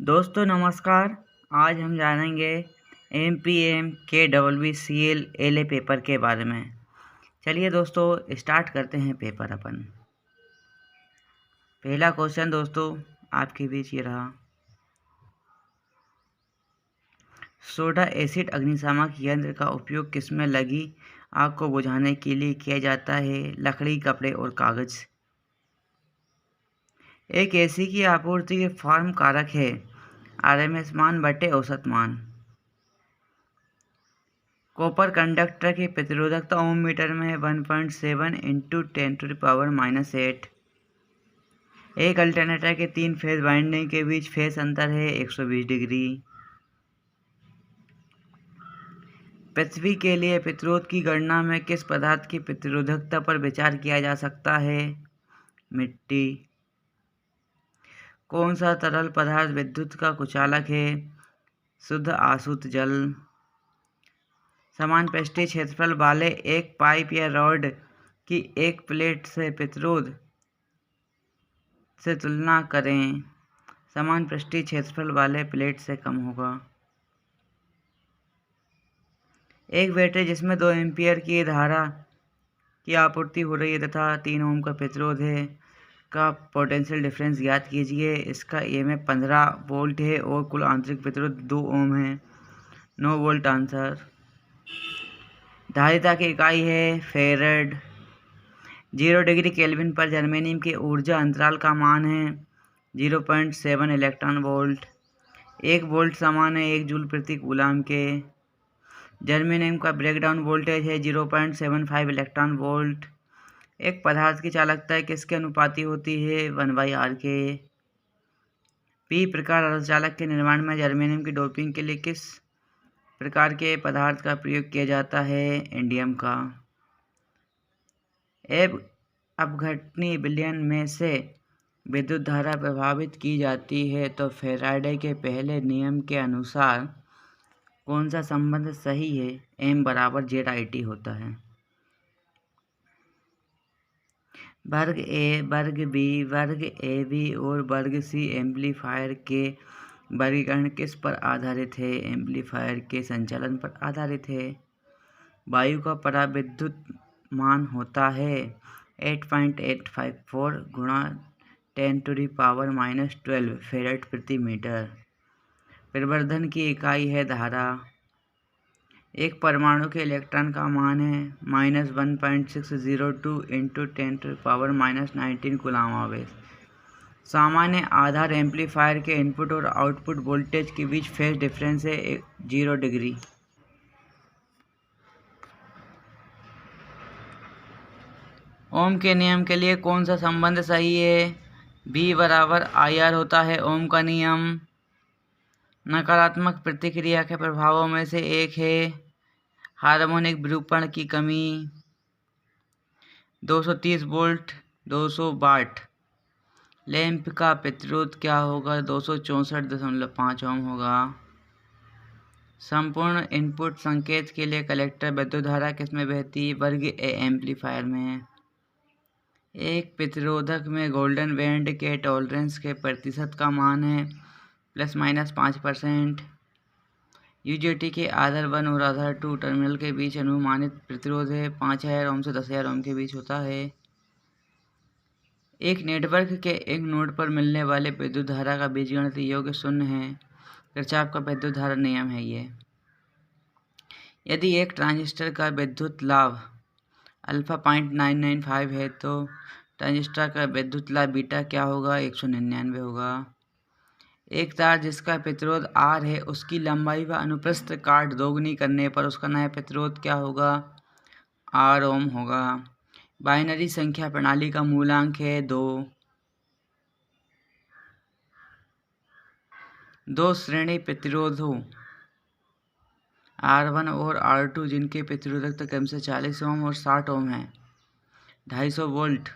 दोस्तों नमस्कार। आज हम जानेंगे एमपीएम KWCL एलए पेपर के बारे में। चलिए दोस्तों स्टार्ट करते हैं पेपर अपन। पहला क्वेश्चन दोस्तों आपके बीच ये रहा। सोडा एसिड अग्निशामक यंत्र का उपयोग किसमें लगी आग को बुझाने के लिए किया जाता है? लकड़ी, कपड़े और कागज। एक एसी की आपूर्ति के फॉर्म कारक है RMS मान बटे औसत मान। कॉपर कंडक्टर की प्रतिरोधकता ओम मीटर में 1.7 × 10⁻⁻8। एक अल्टरनेटर के 3 फेज वाइंडिंग के बीच फेज अंतर है 120 डिग्री। पृथ्वी के लिए प्रतिरोध की गणना में किस पदार्थ की प्रतिरोधकता पर विचार किया जा सकता है? मिट्टी। कौन सा तरल पदार्थ विद्युत का कुचालक है? शुद्ध आसुत जल। समान पृष्ठीय क्षेत्रफल वाले एक पाइप या रॉड की एक प्लेट से प्रतिरोध से तुलना करें। समान पृष्ठीय क्षेत्रफल वाले प्लेट से कम होगा। एक बैटरी जिसमें 2 एम्पीयर की धारा की आपूर्ति हो रही है तथा 3 ओम का प्रतिरोध है का पोटेंशियल डिफरेंस ज्ञात कीजिए। इसका EMF 15 वोल्ट है और कुल आंतरिक प्रतिरोध 2 ओम है। 9 वोल्ट आंसर। धारिता की इकाई है फेरेड। 0 डिग्री केल्विन पर जर्मेनियम के ऊर्जा अंतराल का मान है 0.7 इलेक्ट्रॉन वोल्ट। 1 वोल्ट समान है 1 जूल प्रति कूलाम के। जर्मेनियम का ब्रेकडाउन वोल्टेज है 0.75 इलेक्ट्रॉन वोल्ट। एक पदार्थ की चालकता किसके अनुपाती होती है? 1/r के। P प्रकार अर्धचालक के निर्माण में जर्मेनियम की डोपिंग के लिए किस प्रकार के पदार्थ का प्रयोग किया जाता है? इंडियम का। अपघटनीय विलयन में से विद्युत धारा प्रभावित की जाती है तो फैराडे के पहले नियम के अनुसार कौन सा संबंध सही है? M = ZIT होता है। वर्ग ए, वर्ग बी, वर्ग AB और वर्ग C एम्पलीफायर के वर्गीकरण किस पर आधारित है? एम्पलीफायर के संचालन पर आधारित है। वायु का पराविद्युत मान होता है 8.854 × 10⁻⁻12 फेरेड प्रति मीटर। प्रवर्धन की इकाई है धारा। एक परमाणु के इलेक्ट्रॉन का मान है -1.602 × 10⁻⁻19 कूलाम आवेश। सामान्य आधार एम्पलीफायर के इनपुट और आउटपुट वोल्टेज के बीच फेज डिफरेंस है 0 डिग्री। ओम के नियम के लिए कौन सा संबंध सही है? B = IR होता है ओम का नियम। नकारात्मक प्रतिक्रिया के प्रभावों में से एक है हार्मोनिक विरूपण की कमी। 230 वोल्ट 200 वाट लैंप का प्रतिरोध क्या होगा? 264.5 ओम होगा। संपूर्ण इनपुट संकेत के लिए कलेक्टर विद्युत धारा किसमें बहती? वर्ग ए एम्पलीफायर में। एक प्रतिरोधक में गोल्डन बैंड के टॉलरेंस के प्रतिशत का मान है ±5%। UJT के आधार 1 और आधार 2 टर्मिनल के बीच अनुमानित प्रतिरोध है 5000 ओम से 10,000 ओम के बीच होता है। एक नेटवर्क के एक नोड पर मिलने वाले विद्युत धारा का बीजगणितीय योग 0 है। किरचॉफ का विद्युत धारा नियम है ये। यदि एक ट्रांजिस्टर का विद्युत लाभ अल्फा 0.995 है तो ट्रांजिस्टर का विद्युत लाभ बीटा क्या होगा? 199 होगा। एक तार जिसका प्रतिरोध R है उसकी लंबाई व अनुप्रस्थ काट दोगुनी करने पर उसका नया प्रतिरोध क्या होगा? R ओम होगा। बाइनरी संख्या प्रणाली का मूलांक है 2। दो श्रेणी प्रतिरोधों R1 और R2 जिनके प्रतिरोधकता क्रमशः 40 ओम और 60 ओम है 250 वोल्ट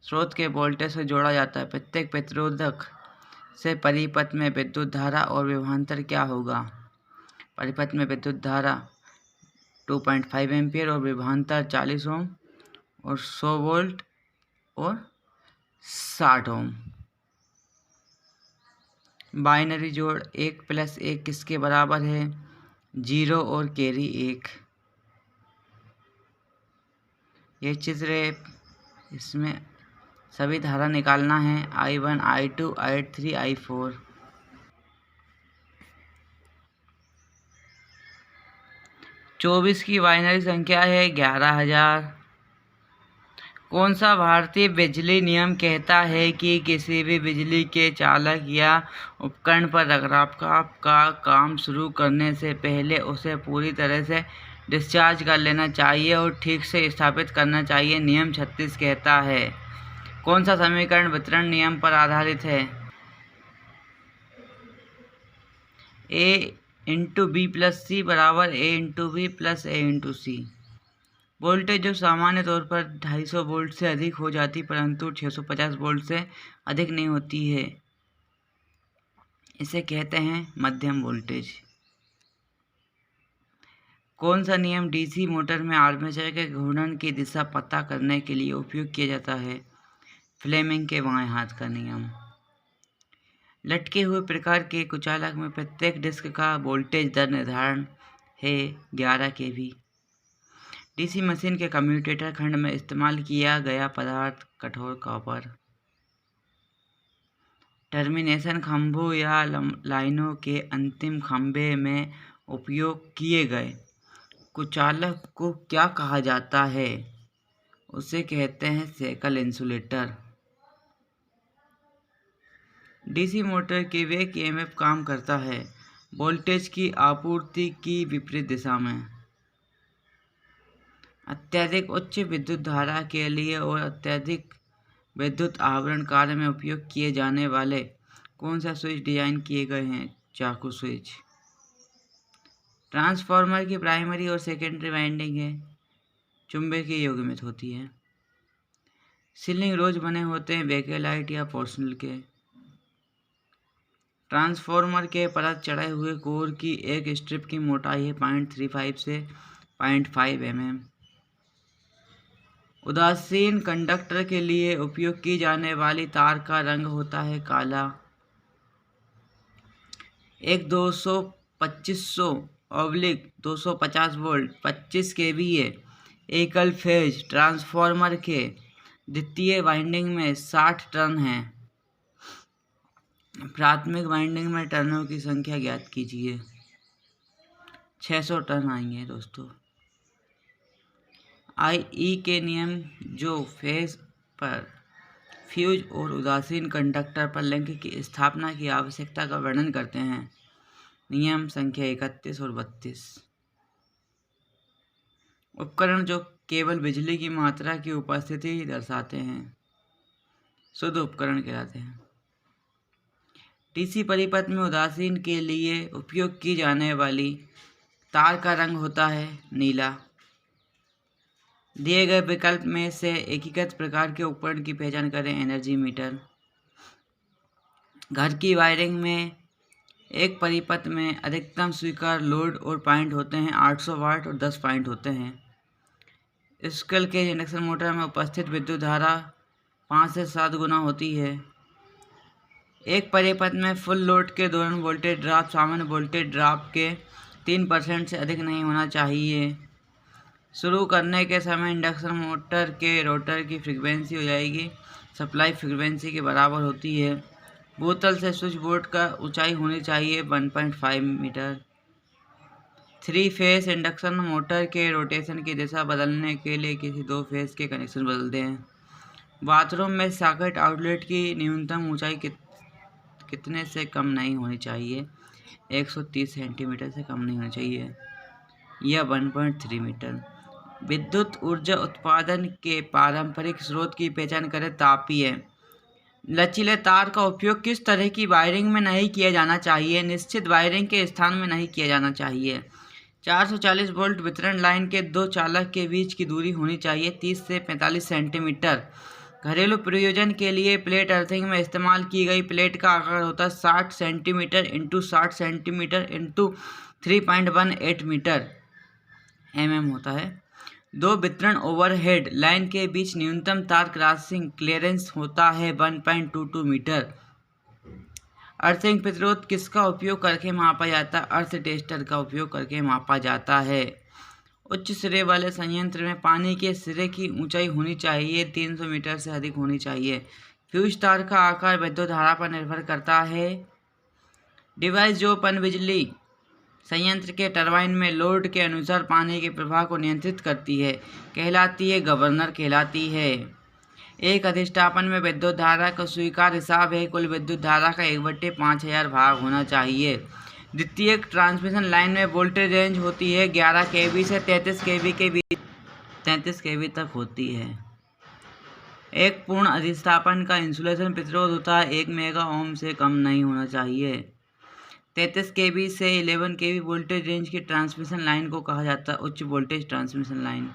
स्रोत के वोल्टेज से जोड़ा जाता है। प्रत्येक प्रतिरोधक से परिपथ में विद्युत धारा और विभवांतर क्या होगा? परिपथ में विद्युत धारा 2.5 एम्पीयर और विभवांतर 40 ओम और 100 वोल्ट और 60 ओम। बाइनरी जोड़ 1 + 1 किसके बराबर है? 0 और कैरी 1। ये चित्र है, इसमें सभी धारा निकालना है I1, I2, I3, I4। चौबीस की बाइनरी संख्या है 11,000। कौन सा भारतीय बिजली नियम कहता है कि किसी भी बिजली के चालक या उपकरण पर रखरखाव का काम शुरू करने से पहले उसे पूरी तरह से डिस्चार्ज कर लेना चाहिए और ठीक से स्थापित करना चाहिए? नियम 36 कहता है। कौन सा समीकरण वितरण नियम पर आधारित है? A/B+C बराबर A/B + A/C। वोल्टेज जो सामान्य तौर पर 250 वोल्ट से अधिक हो जाती परंतु 650 वोल्ट से अधिक नहीं होती है, इसे कहते हैं मध्यम वोल्टेज। कौन सा नियम डीसी मोटर में आर्मेचर के घूर्णन की दिशा पता करने के लिए उपयोग किया जाता है? फ्लेमिंग के बाएं हाथ का नियम। लटके हुए प्रकार के कुचालक में प्रत्येक डिस्क का वोल्टेज दर निर्धारण है 11 kV। डीसी मशीन के कम्यूटेटर खंड में इस्तेमाल किया गया पदार्थ कठोर कॉपर। टर्मिनेशन खंभों या लाइनों के अंतिम खंभे में उपयोग किए गए कुचालक को क्या कहा जाता है? उसे कहते हैं सेकल इंसुलेटर। डीसी मोटर के वेग ईएमएफ काम करता है वोल्टेज की आपूर्ति की विपरीत दिशा में। अत्यधिक उच्च विद्युत धारा के लिए और अत्यधिक विद्युत आवरण कार्य में उपयोग किए जाने वाले कौन सा स्विच डिजाइन किए गए हैं? चाकू स्विच। ट्रांसफार्मर की प्राइमरी और सेकेंडरी वाइंडिंग है चुंबकीय युग्मित होती है। सीलिंग रोज बने होते हैं बेकेलाइट या पोर्सनल के। ट्रांसफार्मर के परत चढ़े हुए कोर की एक स्ट्रिप की मोटाई है 0.35 से 0.5 mm। उदासीन कंडक्टर के लिए उपयोग की जाने वाली तार का रंग होता है काला। एक 250 वोल्ट 25 kVA एकल फेज ट्रांसफार्मर के द्वितीय वाइंडिंग में 60 टर्न है। प्राथमिक वाइंडिंग में टर्नों की संख्या ज्ञात कीजिए। 600 टर्न आएंगे दोस्तों। IE के नियम जो फेज पर फ्यूज और उदासीन कंडक्टर पर लिंक की स्थापना की आवश्यकता का वर्णन करते हैं। नियम संख्या 31 और 32। उपकरण जो केवल बिजली की मात्रा की उपस्थिति दर्शाते हैं शुद्ध उपकरण कहलाते हैं। डीसी परिपथ में उदासीन के लिए उपयोग की जाने वाली तार का रंग होता है नीला। दिए गए विकल्प में से एकीकृत प्रकार के उपकरण की पहचान करें। Energy meter. घर की वायरिंग में एक परिपथ में अधिकतम स्वीकार लोड और पॉइंट होते हैं 800 वाट और 10 पॉइंट होते हैं। स्केल के इंडक्शन मोटर में उपस्थित विद्युत धारा 5 से 7 गुना होती है। एक परिपथ में फुल लोड के दौरान वोल्टेज ड्रॉप सामान्य वोल्टेज ड्रॉप के 3% से अधिक नहीं होना चाहिए। शुरू करने के समय इंडक्शन मोटर के रोटर की फ्रीक्वेंसी हो जाएगी सप्लाई फ्रीक्वेंसी के बराबर होती है। बोतल से स्विच बोर्ड का ऊंचाई होनी चाहिए 1.5 मीटर। 3 फेज इंडक्शन मोटर के रोटेशन की दिशा बदलने के लिए किसी 2 फेज के कनेक्शन बदलते हैं। बाथरूम में सॉकेट आउटलेट की न्यूनतम ऊंचाई कितने से कम नहीं होनी चाहिए? 130 सेंटीमीटर से कम नहीं होनी चाहिए या 1.3 मीटर। विद्युत ऊर्जा उत्पादन के पारंपरिक स्रोत की पहचान करें। तापीय। लचीले तार का उपयोग किस तरह की वायरिंग में नहीं किया जाना चाहिए? निश्चित वायरिंग के स्थान में नहीं किया जाना चाहिए। 440 वोल्ट वितरण लाइन के 2 चालक के बीच की दूरी होनी चाहिए 30 से 45 सेंटीमीटर। घरेलू प्रयोजन के लिए प्लेट अर्थिंग में इस्तेमाल की गई प्लेट का आकार होता है 60 centimetre into 60 centimetre into 3.18 metre mm होता है। 2 वितरण ओवरहेड लाइन के बीच न्यूनतम तार क्रॉसिंग क्लियरेंस होता है 1.22 मीटर। अर्थिंग प्रतिरोध किसका उपयोग करके मापा जाता है? अर्थ टेस्टर का उपयोग करके मापा जाता है। उच्च सिरे वाले संयंत्र में पानी के सिरे की ऊंचाई होनी चाहिए 300 मीटर से अधिक होनी चाहिए। फ्यूज तार का आकार विद्युत धारा पर निर्भर करता है। डिवाइस जो पनबिजली संयंत्र के टरबाइन में लोड के अनुसार पानी के प्रवाह को नियंत्रित करती है कहलाती है गवर्नर कहलाती है। एक अधिष्ठापन में विद्युत धारा का स्वीकार्य हिसाब है कुल विद्युत धारा का 1/5000 भाग होना चाहिए। द्वितीयक ट्रांसमिशन लाइन में वोल्टेज रेंज होती है 11 kV से 33 kV के बीच 33 kV तक होती है। एक पूर्ण अधिष्ठापन का इंसुलेशन प्रतिरोध होता है 1 मेगा ओम से कम नहीं होना चाहिए। 33 kV से 11 kV वोल्टेज रेंज की ट्रांसमिशन लाइन को कहा जाता है उच्च voltage transmission line.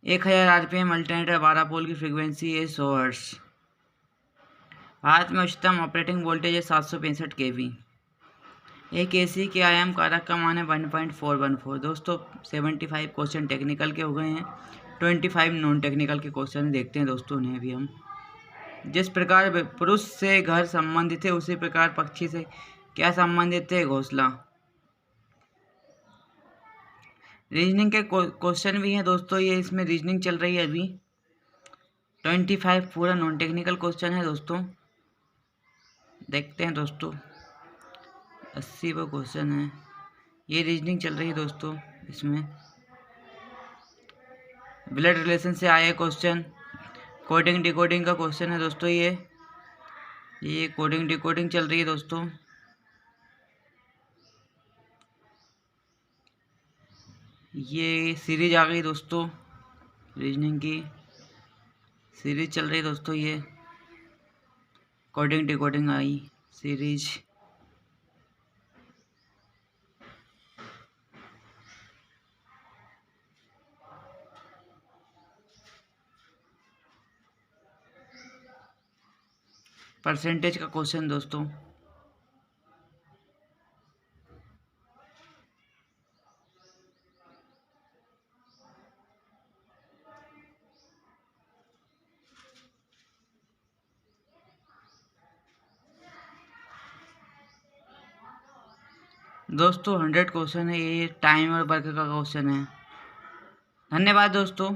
1000 RPM alternator 12 पोल की फ्रीक्वेंसी है 100 हर्ट्ज। भारत में उच्चतम ऑपरेटिंग वोल्टेज है 765 kV। एक AC के आयाम कारक का मान है 1.414। दोस्तों 75 क्वेश्चन टेक्निकल के हो गए हैं, 25 नॉन टेक्निकल के क्वेश्चन देखते हैं दोस्तों उन्हें अभी हम। जिस प्रकार पुरुष से घर संबंधित है उसी प्रकार पक्षी से क्या संबंधित है? घोंसला। रीजनिंग के क्वेश्चन भी हैं दोस्तों, ये इसमें रीजनिंग चल रही है अभी। 25 पूरा नॉन टेक्निकल क्वेश्चन है दोस्तों, देखते हैं दोस्तों। 80 वो क्वेश्चन है, ये रीजनिंग चल रही है दोस्तों। इसमें ब्लड रिलेशन से आए क्वेश्चन, कोडिंग डिकोडिंग का क्वेश्चन है दोस्तों। ये कोडिंग डिकोडिंग चल रही है दोस्तों। ये सीरीज आ गई दोस्तों, रीजनिंग की सीरीज चल रही है दोस्तों। ये कोडिंग डिकोडिंग आई सीरीज। परसेंटेज का क्वेश्चन दोस्तों। दोस्तों 100 क्वेश्चन है, ये टाइम और वर्क का क्वेश्चन है। धन्यवाद दोस्तों।